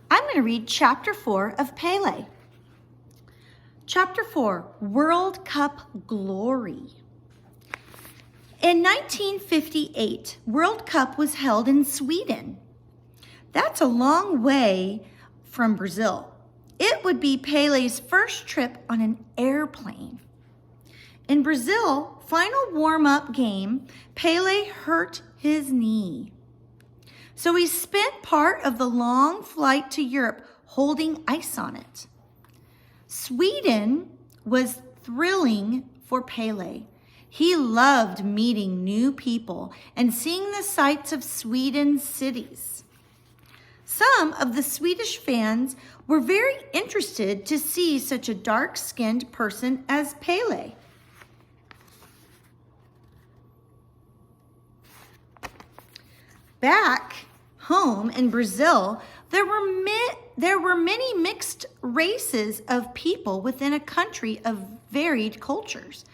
I'm going to read Chapter 4 of Pele. Chapter 4, World Cup Glory. In 1958, World Cup was held in Sweden. That's a long way from Brazil. It would be Pele's first trip on an airplane. In Brazil, final warm-up game, Pele hurt his knee. So he spent part of the long flight to Europe holding ice on it. Sweden was thrilling for Pele. He loved meeting new people and seeing the sights of Sweden's cities. Some of the Swedish fans were very interested to see such a dark-skinned person as Pele. Back home in Brazil, there were many mixed races of people within a country of varied cultures.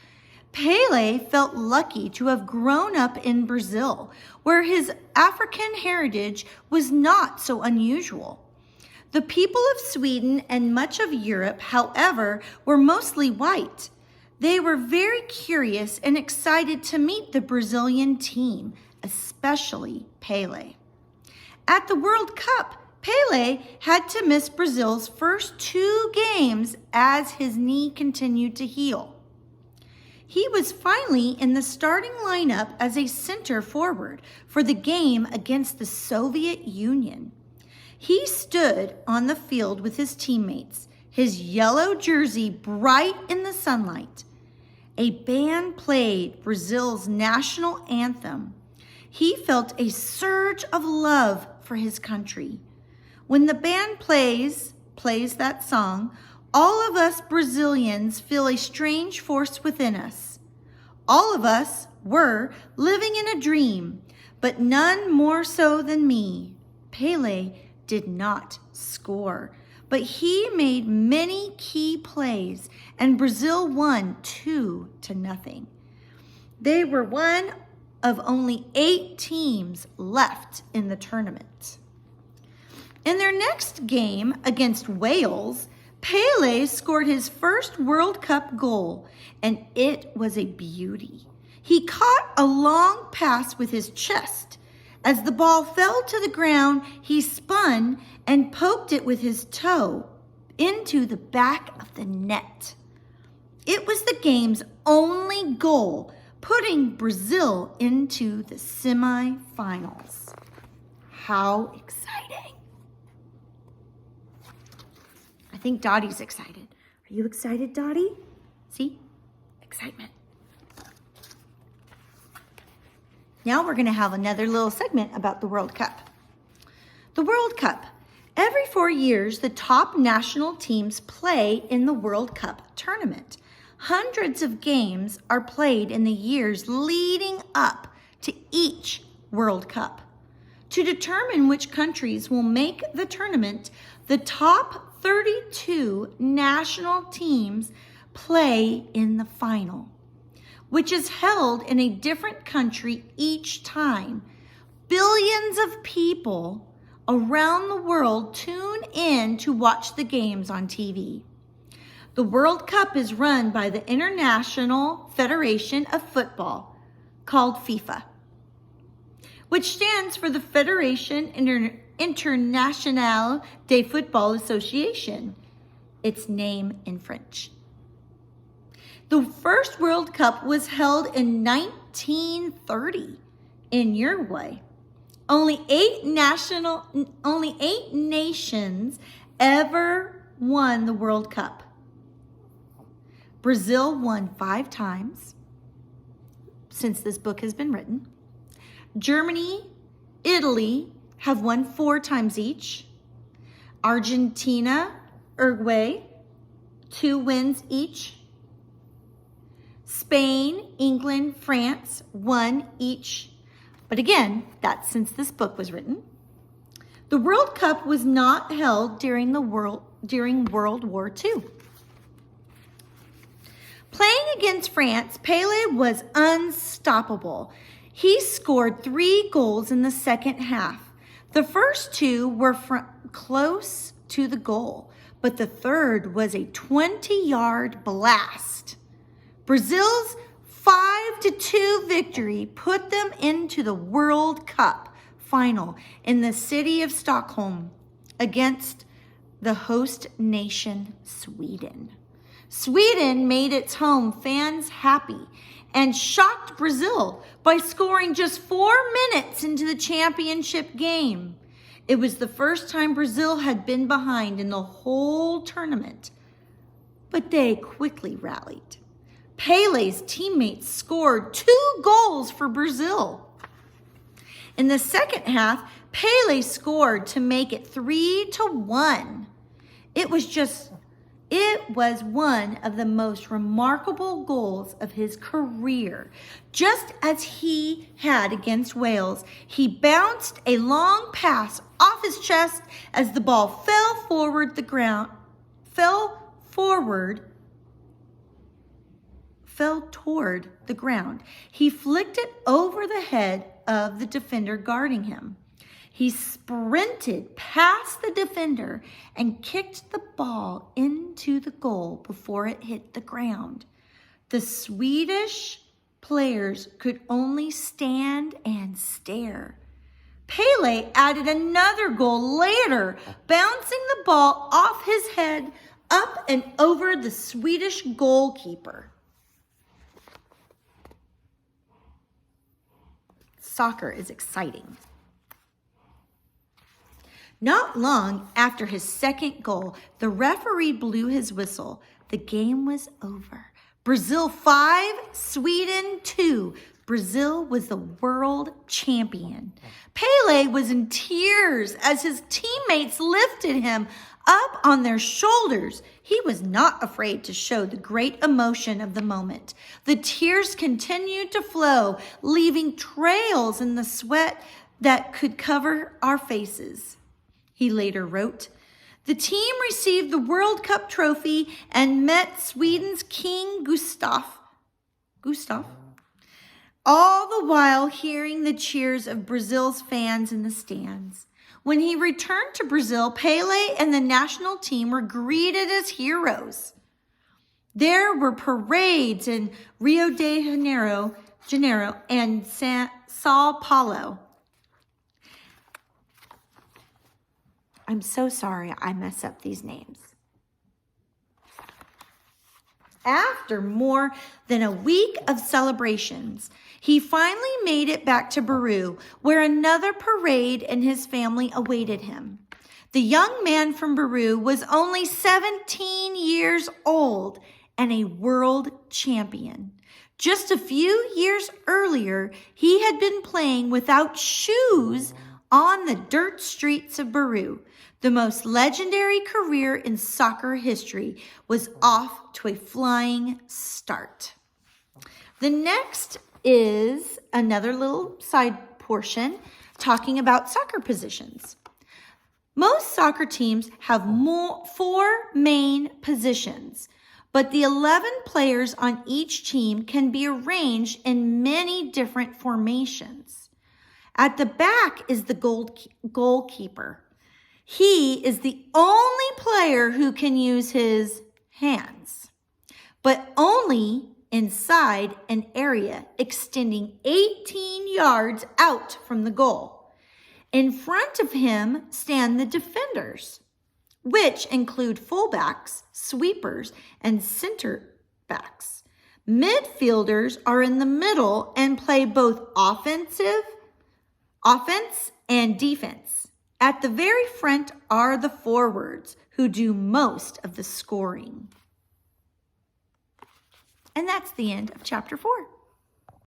Pele felt lucky to have grown up in Brazil, where his African heritage was not so unusual. The people of Sweden and much of Europe, however, were mostly white. They were very curious and excited to meet the Brazilian team, especially Pele. At the World Cup, Pele had to miss Brazil's first 2 games as his knee continued to heal. He was finally in the starting lineup as a center forward for the game against the Soviet Union. He stood on the field with his teammates, his yellow jersey bright in the sunlight. A band played Brazil's national anthem. He felt a surge of love for his country. When the band plays that song, all of us Brazilians feel a strange force within us. All of us were living in a dream, but none more so than me. Pele did not score, but he made many key plays, and Brazil won 2-0. They were one of only 8 teams left in the tournament. In their next game against Wales, Pele scored his first World Cup goal, and it was a beauty. He caught a long pass with his chest. As the ball fell to the ground, he spun and poked it with his toe into the back of the net. It was the game's only goal, putting Brazil into the semifinals. How exciting! I think Dottie's excited. Are you excited, Dottie? See? Excitement. Now we're going to have another little segment about the World Cup. The World Cup. Every 4 years, the top national teams play in the World Cup tournament. Hundreds of games are played in the years leading up to each World Cup. To determine which countries will make the tournament, the top 32 national teams play in the final, which is held in a different country each time. Billions of people around the world tune in to watch the games on TV. The World Cup is run by the International Federation of Football, called FIFA, which stands for the Fédération Internationale de Football Association, its name in French. The first World Cup was held in 1930 in Uruguay. Only 8 nations ever won the World Cup. Brazil won 5 times since this book has been written. Germany, Italy have won 4 times each. Argentina, Uruguay, 2 wins each. Spain, England, France, 1 each. But again, that's since this book was written. The World Cup was not held during World War II. Playing against France, Pele was unstoppable. He scored 3 goals in the second half. The first two were close to the goal, but the third was a 20-yard blast. Brazil's 5-2 victory put them into the World Cup final in the city of Stockholm against the host nation, Sweden. Sweden made its home fans happy and shocked Brazil by scoring just 4 minutes into the championship game. It was the first time Brazil had been behind in the whole tournament, but they quickly rallied. Pele's teammates scored 2 goals for Brazil. In the second half, Pele scored to make it 3-1. It was one of the most remarkable goals of his career. Just as he had against Wales, he bounced a long pass off his chest as the ball fell toward the ground. He flicked it over the head of the defender guarding him. He sprinted past the defender and kicked the ball into the goal before it hit the ground. The Swedish players could only stand and stare. Pele added another goal later, bouncing the ball off his head up and over the Swedish goalkeeper. Soccer is exciting. Not long after his second goal, the referee blew his whistle. The game was over. Brazil 5, Sweden 2. Brazil was the world champion. Pele was in tears as his teammates lifted him up on their shoulders. He was not afraid to show the great emotion of the moment. The tears continued to flow, leaving trails in the sweat that could cover our faces. He later wrote, "The team received the World Cup trophy and met Sweden's King Gustav, all the while hearing the cheers of Brazil's fans in the stands. When he returned to Brazil, Pele and the national team were greeted as heroes. There were parades in Rio de Janeiro and Sao Paulo." I'm so sorry I mess up these names. After more than a week of celebrations, he finally made it back to Peru, where another parade and his family awaited him. The young man from Peru was only 17 years old and a world champion. Just a few years earlier, he had been playing without shoes on the dirt streets of Peru. The most legendary career in soccer history was off to a flying start. The next is another little side portion talking about soccer positions. Most soccer teams have 4 main positions, but the 11 players on each team can be arranged in many different formations. At the back is the goalkeeper. He is the only player who can use his hands, but only inside an area extending 18 yards out from the goal. In front of him stand the defenders, which include fullbacks, sweepers, and center backs. Midfielders are in the middle and play both offense and defense. At the very front are the forwards, who do most of the scoring. And that's the end of chapter 4.